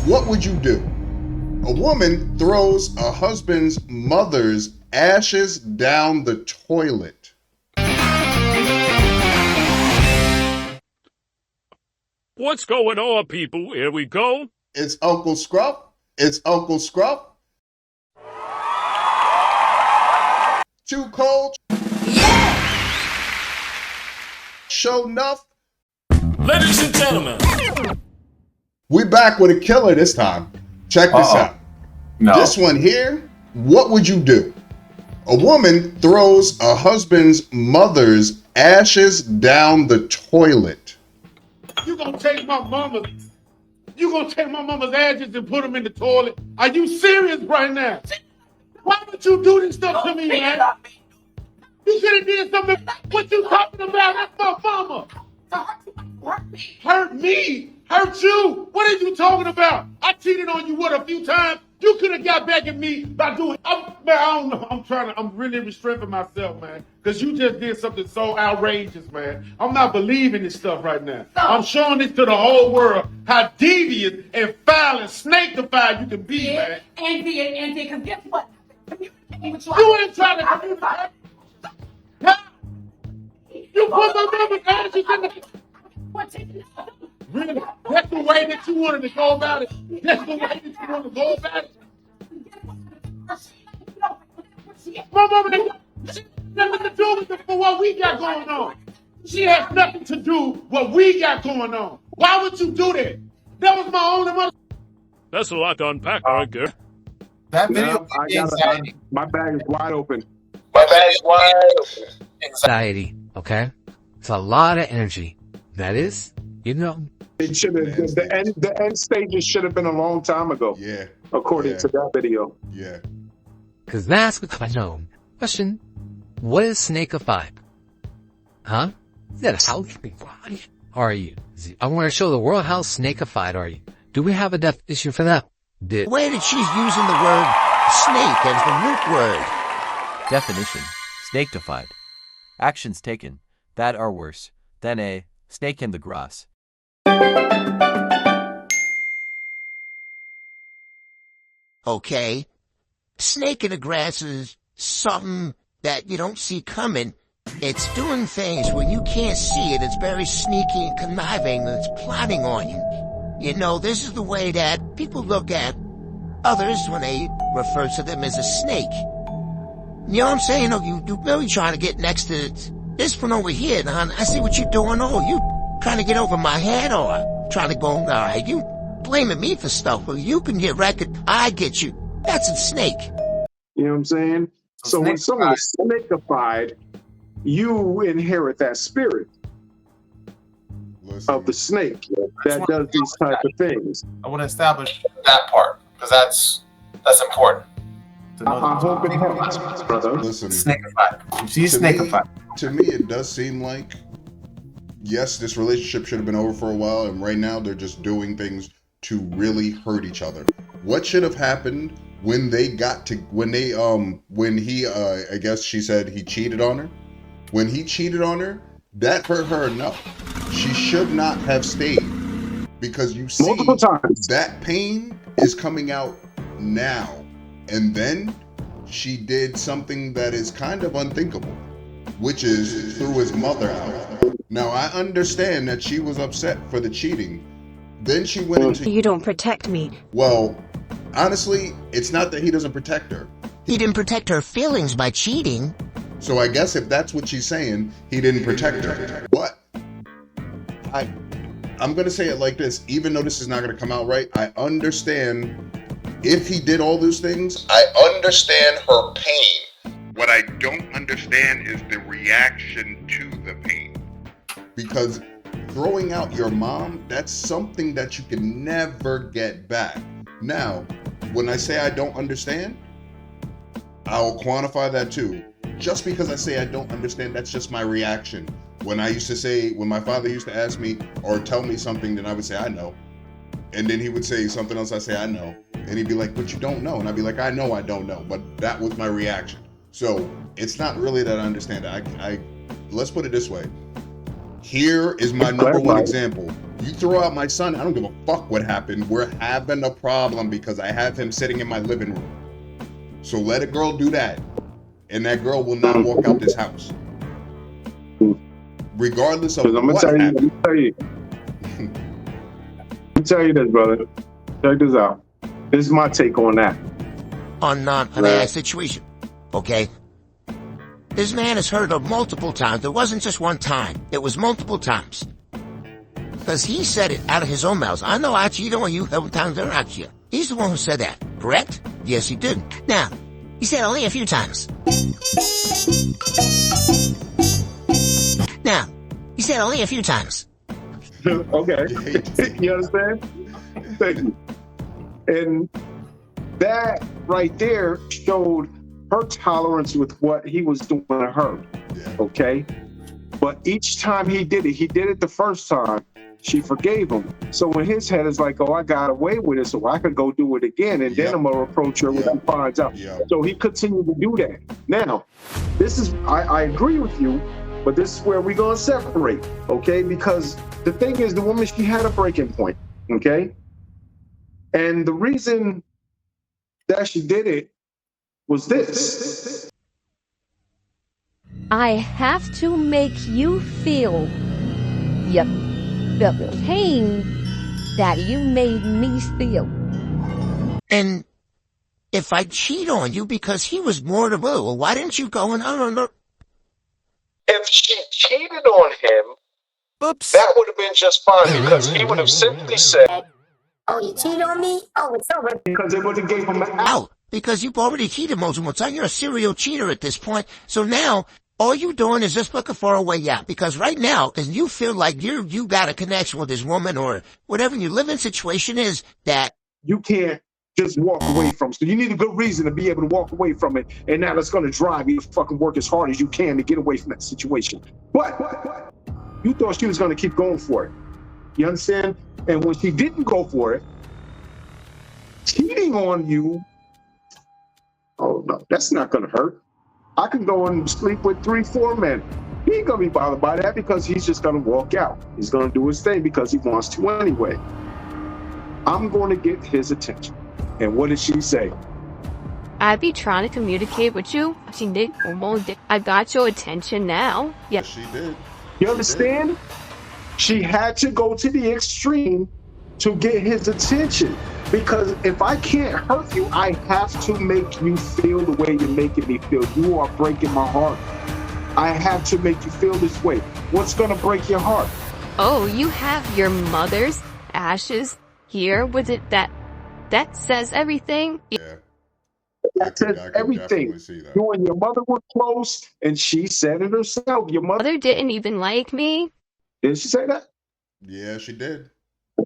What would you do? A woman throws a husband's mother's ashes down the toilet. What's going on, people? Here we go. It's Uncle Scruff. It's Uncle Scruff. Too cold. Yeah! Show enough. Ladies and gentlemen. We back with a killer this time. Check this out. No. This one here, what would you do? A woman throws a husband's mother's ashes down the toilet. You gonna take my mama's ashes and put them in the toilet? Are you serious right now? Why would you do this stuff to me, man? You should have did something. What you talking about? That's my mama. Hurt me? Hurt you? What are you talking about? I cheated on you, a few times? You could have got back at me by doing. I don't know. I'm really restraining myself, man. Because you just did something so outrageous, man. I'm not believing this stuff right now. I'm showing this to the whole world how devious and foul and snakified you can be, man. And because guess what? You ain't trying to communicate. Huh? You put my mama's ashes in the. Really? That's the way that you wanted to go about it? That's the way that you want to go about it? My mama has nothing to do with what we got going on. She has nothing to do with what we got going on. Why would you do that? That was my only mother. That's a lot to unpack, right there. That video No, my bag is wide open. Anxiety, okay? It's a lot of energy. That is, It should have the end stages should have been a long time ago. Yeah. According to that video. Yeah. because that's what I know. Question, what is snakified? Huh? Is that how are you? I want to show the world how snakified are you. Do we have a definition for that? The way that she's using the word snake as the root word. Definition: snakedified. Actions taken that are worse than a snake in the grass. Okay. Snake in the grass is something that you don't see coming. It's doing things when you can't see it. It's very sneaky and conniving, and it's plotting on you. You know, this is the way that people look at others when they refer to them as a snake. You know what I'm saying? Oh, you really trying to get next to this one over here. Now, I see what you're doing. Oh, you trying to get over my head or trying to go, all right, you blaming me for stuff. Well, you can get record. I get you. That's a snake. You know what I'm saying? So when someone is snakified, you inherit that spirit of the snake that does these type of things. I want to establish that part because that's important. I hope it helps, brother. Listen, snakified. She's snakified. To me, it does seem like, yes, this relationship should have been over for a while, and right now they're just doing things to really hurt each other. What should have happened when they got to, when he, I guess she said he cheated on her? When he cheated on her, that hurt her enough. She should not have stayed, because you see multiple times that pain is coming out now. And then she did something that is kind of unthinkable, which is threw his mother out. Now, I understand that she was upset for the cheating. Then she went into... You don't protect me. Well, honestly, it's not that he doesn't protect her. He didn't protect her feelings by cheating. So I guess if that's what she's saying, he didn't protect her. What? I'm going to say it like this, even though this is not going to come out right, I understand if he did all those things, I understand her pain. What I don't understand is the reaction to the pain. Because throwing out your mom, that's something that you can never get back. Now, when I say I don't understand, I'll quantify that too. Just because I say I don't understand, that's just my reaction. When my father used to ask me or tell me something, then I would say, I know. And then he would say something else, I say, I know. And he'd be like, but you don't know. And I'd be like, I know I don't know. But that was my reaction. So it's not really that I understand it. Let's put it this way. Here is my number one example. You throw out my son, I don't give a fuck what happened. We're having a problem because I have him sitting in my living room. So let a girl do that, and that girl will not walk out this house. Regardless of what happened. Let me tell you this, brother. Check this out. This is my take on that. On a situation, okay? This man has heard of multiple times. It wasn't just one time. It was multiple times. Because he said it out of his own mouth. I know I cheated on you every time they're out here. He's the one who said that, correct? Yes, he did. Now, he said only a few times. Now, he said only a few times. Okay. You understand? Thank you. And that right there showed her tolerance with what he was doing to her. Okay? But each time he did it the first time, she forgave him. So in his head, it's like, oh, I got away with it, so I could go do it again, and then I'm going to approach her when he finds out. So he continued to do that. Now, this is, I agree with you, but this is where we're going to separate, okay? Because the thing is, the woman, she had a breaking point, okay? And the reason that she did it was this. I have to make you feel the pain that you made me feel. And if I cheat on you because he was more to blue, well, why didn't you go and I don't know? If she cheated on him, that would have been just fine because he would have simply said, Oh, you cheated on me? Oh, it's over. because it would have gave him an out. Because you've already cheated multiple times. You're a serial cheater at this point. So now all you doing is just looking for a way out. Because right now, because you feel like you got a connection with this woman or whatever your living situation is, that you can't just walk away from. So you need a good reason to be able to walk away from it. And now that's going to drive you to fucking work as hard as you can to get away from that situation. But you thought she was going to keep going for it. You understand? And when she didn't go for it, cheating on you, oh no, that's not going to hurt. I can go and sleep with 3-4 men. He ain't going to be bothered by that because he's just going to walk out. He's going to do his thing because he wants to anyway. I'm going to get his attention. And what did she say? I be trying to communicate with you. I got your attention now. Yes, she did. You understand? She had to go to the extreme to get his attention. Because if I can't hurt you, I have to make you feel the way you're making me feel. You are breaking my heart. I have to make you feel this way. What's going to break your heart? Oh, you have your mother's ashes here. Was it that says everything? Yeah. That says everything. You and your mother were close, and she said it herself. Your mother didn't even like me. Did she say that? Yeah, she did.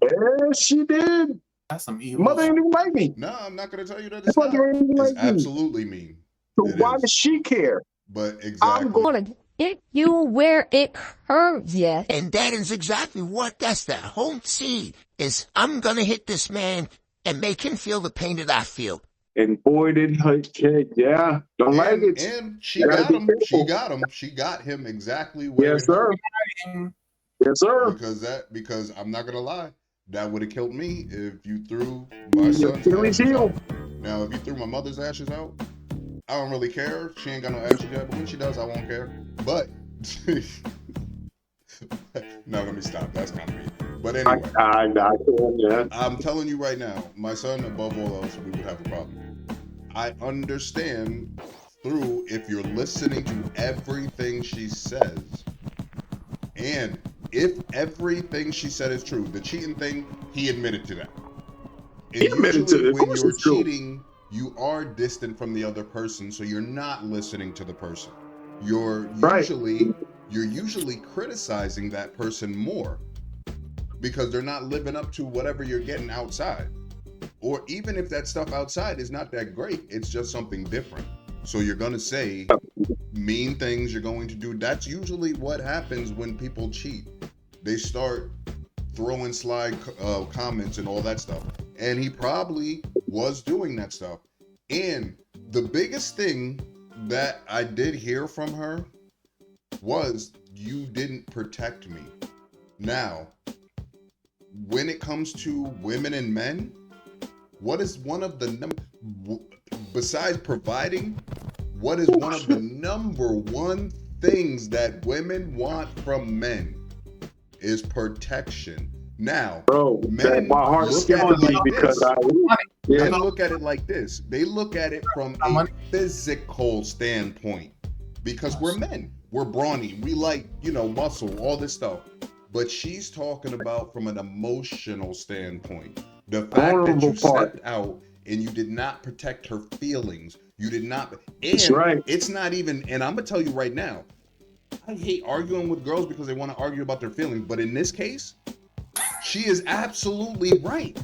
Yeah, she did. That's some evil. Mother ain't even like me. No, I'm not going to tell you that It's not. It's absolutely mean. So why does she care? But exactly. I'm going to get you where it hurts, yes. And that is exactly that's the whole scene is I'm going to hit this man and make him feel the pain that I feel. And boy, did her kid, don't like it. And she got him. She got him. She got him exactly where yes, sir. Yes, sir. Because I'm not gonna lie, that would have killed me if you threw my son's ashes out. Now, if you threw my mother's ashes out, I don't really care. She ain't got no ashes yet, but when she does, I won't care. But no, let me stop. That's kind of mean. But anyway, I'm telling you right now, my son, above all else, we would have a problem. I understand through if you're listening to everything she says, and if everything she said is true, the cheating thing, he admitted to that. And he admitted to it. When you're cheating, you are distant from the other person, so you're not listening to the person. You're usually criticizing that person more because they're not living up to whatever you're getting outside. Or even if that stuff outside is not that great, it's just something different. So you're going to say mean things, you're going to do. That's usually what happens when people cheat. They start throwing slide comments and all that stuff. And he probably was doing that stuff. And the biggest thing that I did hear from her was, you didn't protect me. Now, when it comes to women and men, what is one of the besides providing, what is one of the number one things that women want from men is protection. Now, bro, men my heart look at it like because this. Men look at it like this. They look at it from a physical standpoint because we're men. We're brawny. We like, muscle, all this stuff. But she's talking about from an emotional standpoint. The fact that you stepped out and you did not protect her feelings. You did not. And it's not even, and I'm going to tell you right now, I hate arguing with girls because they want to argue about their feelings. But in this case, she is absolutely right.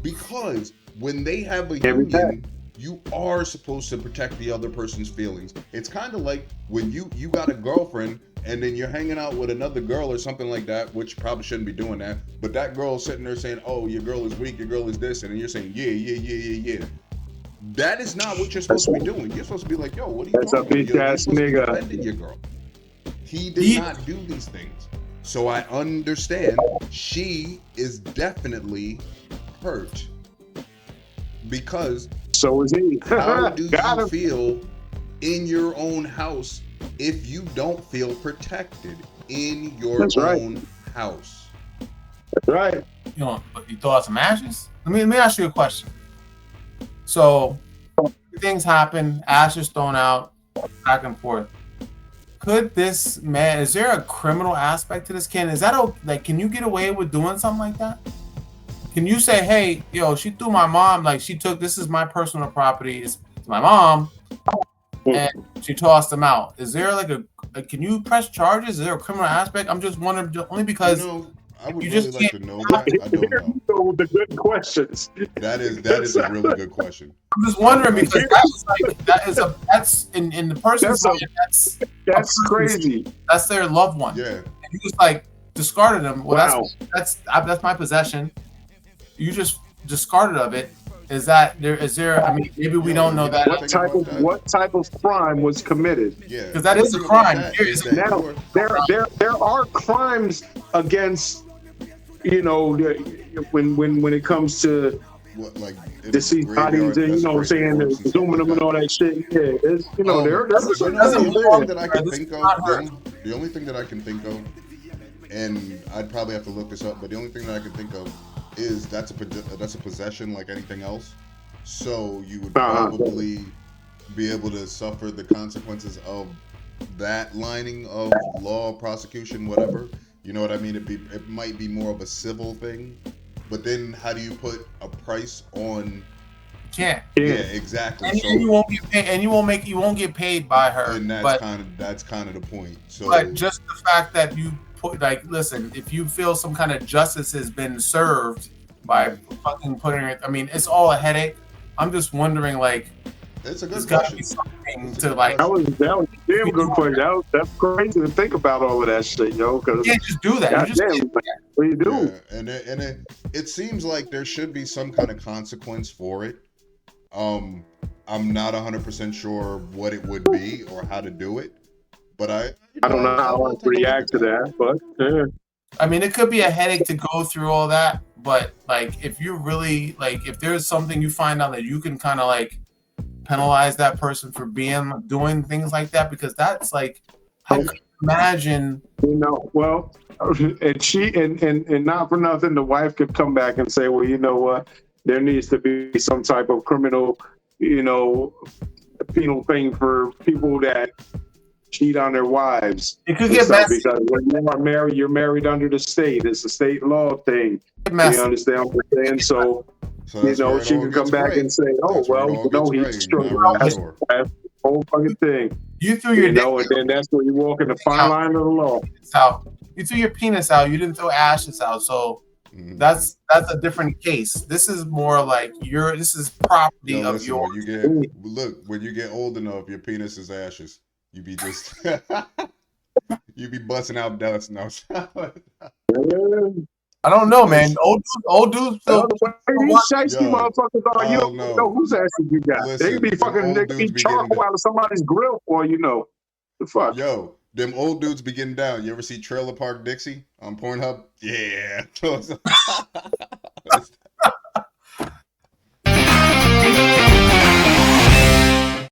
Because when they have a union, you are supposed to protect the other person's feelings. It's kind of like when you got a girlfriend and then you're hanging out with another girl or something like that, which probably shouldn't be doing that. But that girl's sitting there saying, oh, your girl is weak, your girl is this. And then you're saying, yeah. That is not what you're supposed to be doing. You're supposed to be like, yo, what are you talking about? That's a bitch ass nigga. Defending your girl. He did not do these things. So I understand she is definitely hurt. Because so is he. How do you feel in your own house if you don't feel protected in your own house? That's right. You throw out some ashes? Let me ask you a question. So things happen, ashes thrown out, back and forth. Could this man? Is there a criminal aspect to this? Can you get away with doing something like that? Can you say, hey, she threw my mom, this is my personal property, it's my mom, and she tossed them out. Is there can you press charges? Is there a criminal aspect? I'm just wondering, only because I would really like to know that. I don't know. The good questions. That is a really good question. I'm just wondering because that's in the person's mind, that's crazy. That's their loved one. Yeah. And you just discarded them. Well, that's my possession. You just discarded of it. Is there? I mean, maybe we don't know that. What type of crime was committed? Yeah, because that is a crime. Now, there are crimes against, when it comes to deceased bodies and what I'm saying, zooming them and all that shit. Yeah, there's the only thing that I can think of, and I'd probably have to look this up, but the only thing that I can think of is that's a possession like anything else. So you would probably be able to suffer the consequences of that lining of law, prosecution, whatever. You know what I mean? It might be more of a civil thing. But then how do you put a price on? Yeah, exactly. And you won't get paid, and you won't get paid by her. And that's kind of the point. So, but just the fact that you listen, if you feel some kind of justice has been served by fucking putting it, I mean, it's all a headache. I'm just wondering, it's a good question. That was a damn good question. That's crazy to think about all of that shit, yo. You can't just do that. What do you do? Yeah, and it seems like there should be some kind of consequence for it. I'm not 100% sure what it would be or how to do it, but I don't know how to react to that. But I mean, it could be a headache to go through all that. But if you really if there's something you find out that you can kind of penalize that person for doing things like that, because that's I can imagine. Well, and she and not for nothing, the wife could come back and say, well, you know what, there needs to be some type of criminal, penal thing for people that cheat on their wives. It could get messy. Because when you are married, you're married under the state. It's a state law thing. You understand what I'm saying? So she can come back and say, "Oh, well, he's straight." That's the whole fucking thing. You threw your dick and then that's where you walk in the fine line of the law. You threw your penis out. You didn't throw ashes out. So that's a different case. This is more this is property of yours. When you get old enough, your penis is ashes. You be just you be busting out dust now. I don't know, man. Old dudes. These shiesty motherfuckers are. You don't know whose asses you got. They be fucking. They be charcoal out of somebody's grill, or the fuck. Yo, them old dudes be getting down. You ever see Trailer Park Dixie on Pornhub? Yeah.